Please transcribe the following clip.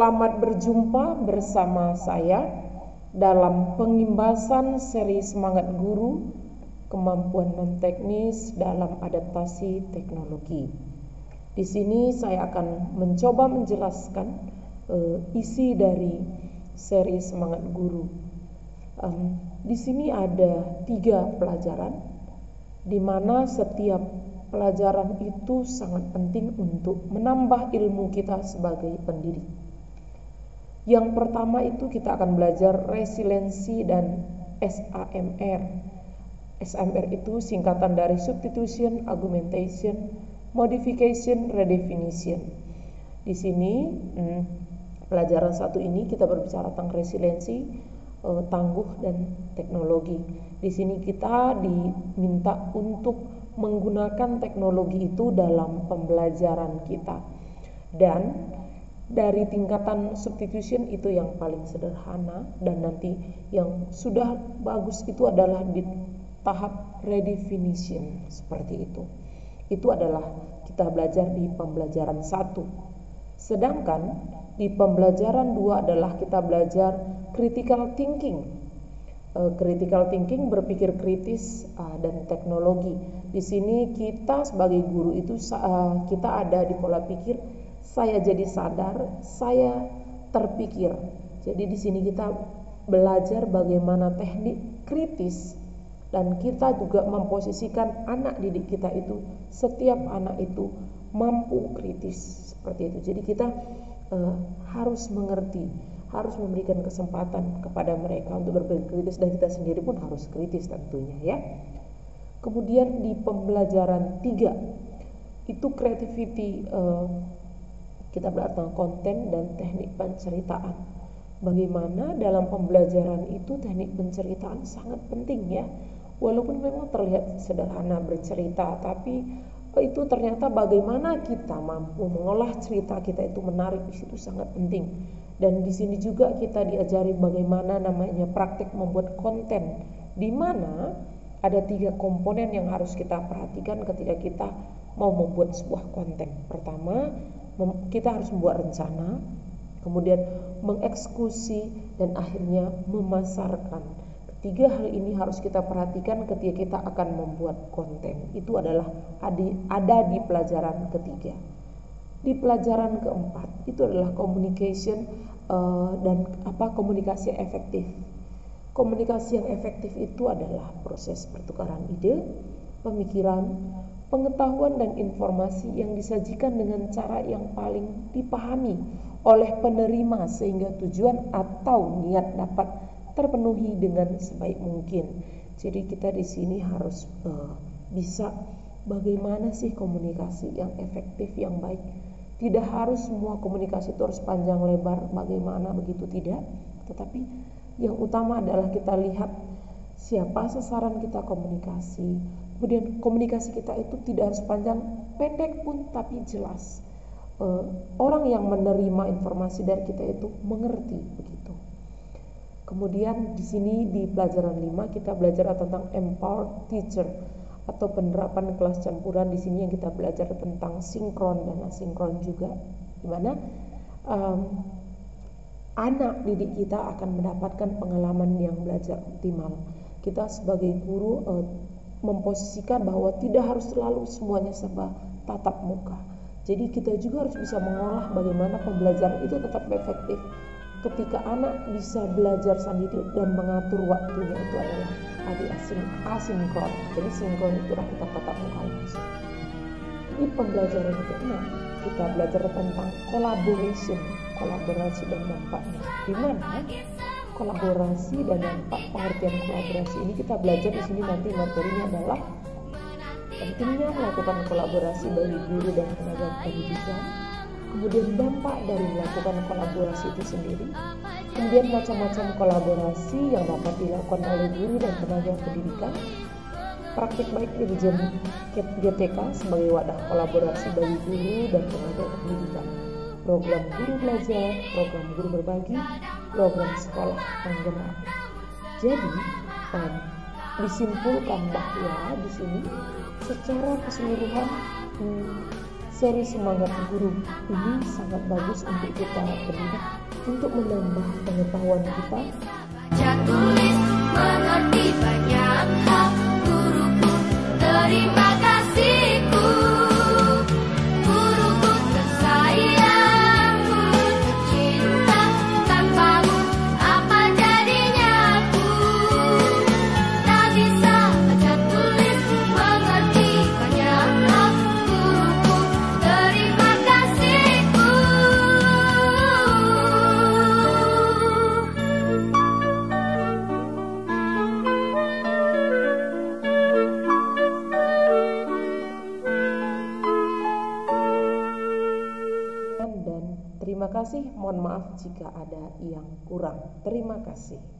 Selamat berjumpa bersama saya dalam pengimbasan seri Semangat Guru, Kemampuan non-teknis dalam adaptasi teknologi. Di sini saya akan mencoba menjelaskan isi dari seri Semangat Guru. Di sini ada 3 pelajaran, di mana setiap pelajaran itu sangat penting untuk menambah ilmu kita sebagai pendidik. Yang pertama itu kita akan belajar resiliensi dan SAMR. SAMR itu singkatan dari substitution, augmentation, modification, redefinition. Di sini pelajaran 1 ini kita berbicara tentang resiliensi, tangguh dan teknologi. Di sini kita diminta untuk menggunakan teknologi itu dalam pembelajaran kita. Dan dari tingkatan substitution itu yang paling sederhana, dan nanti yang sudah bagus itu adalah di tahap redefinition seperti itu. Itu adalah kita belajar di pembelajaran 1. Sedangkan di pembelajaran 2 adalah kita belajar critical thinking. Critical thinking, berpikir kritis dan teknologi. Di sini kita sebagai guru itu kita ada di pola pikir saya jadi sadar, saya terpikir. Jadi di sini kita belajar bagaimana teknik kritis, dan kita juga memposisikan anak didik kita itu, setiap anak itu mampu kritis seperti itu. Jadi kita harus mengerti, harus memberikan kesempatan kepada mereka untuk berpikir kritis, dan kita sendiri pun harus kritis tentunya ya. Kemudian di pembelajaran 3 itu creativity, kita belajar tentang konten dan teknik penceritaan. Bagaimana dalam pembelajaran itu teknik penceritaan sangat penting ya. Walaupun memang terlihat sederhana bercerita, tapi itu ternyata bagaimana kita mampu mengolah cerita kita itu menarik, di situ sangat penting. Dan di sini juga kita diajari bagaimana namanya praktik membuat konten, di mana ada 3 komponen yang harus kita perhatikan ketika kita mau membuat sebuah konten. Pertama, kita harus membuat rencana, kemudian mengeksekusi, dan akhirnya memasarkan. Ketiga hal ini harus kita perhatikan ketika kita akan membuat konten. Itu adalah ada di pelajaran ketiga. Di pelajaran keempat itu adalah communication dan komunikasi efektif. Komunikasi yang efektif itu adalah proses pertukaran ide, pemikiran, pengetahuan dan informasi yang disajikan dengan cara yang paling dipahami oleh penerima sehingga tujuan atau niat dapat terpenuhi dengan sebaik mungkin. Jadi kita di sini harus bisa bagaimana sih komunikasi yang efektif, yang baik. Tidak harus semua komunikasi itu harus panjang lebar bagaimana begitu, tidak. Tetapi yang utama adalah kita lihat siapa sasaran kita komunikasi. Kemudian komunikasi kita itu tidak harus panjang, pendek pun tapi jelas. Orang yang menerima informasi dari kita itu mengerti begitu. Kemudian di sini di pelajaran 5 kita belajar tentang empowered teacher atau penerapan kelas campuran. Di sini yang kita belajar tentang sinkron dan asinkron juga, di mana anak didik kita akan mendapatkan pengalaman yang belajar optimal. Kita sebagai guru memposisikan bahwa tidak harus selalu semuanya serba tatap muka. Jadi kita juga harus bisa mengolah bagaimana pembelajaran itu tetap efektif ketika anak bisa belajar sendiri dan mengatur waktunya. Itu adalah asinkron. Jadi sinkron itu kita tatap muka langsung. Di pembelajaran ke-6 kita belajar tentang kolaborasi dan dampaknya. Di mana kolaborasi dan dampak pengertian kolaborasi ini kita belajar di sini, nanti materinya adalah pentingnya melakukan kolaborasi bagi guru dan tenaga pendidikan, kemudian dampak dari melakukan kolaborasi itu sendiri, kemudian macam-macam kolaborasi yang dapat dilakukan oleh guru dan tenaga pendidikan, praktik baik Dirjen GTK sebagai wadah kolaborasi bagi guru dan tenaga pendidikan, program guru belajar, program guru berbagi, program sekolah penggerak. Jadi disimpulkan bahwa di sini secara keseluruhan Seri semangat guru ini sangat bagus untuk kita belajar, untuk menambah pengetahuan kita. Baca tulis mengerti banyak hal, guruku terima kasihku. Guruku tersayang, guru tercinta, tanpamu apa jadinya aku? Tak bisa baca tulis mengerti banyak hal, guruku terima kasihku. Dan terima kasih, mohon maaf jika ada yang kurang. Terima kasih.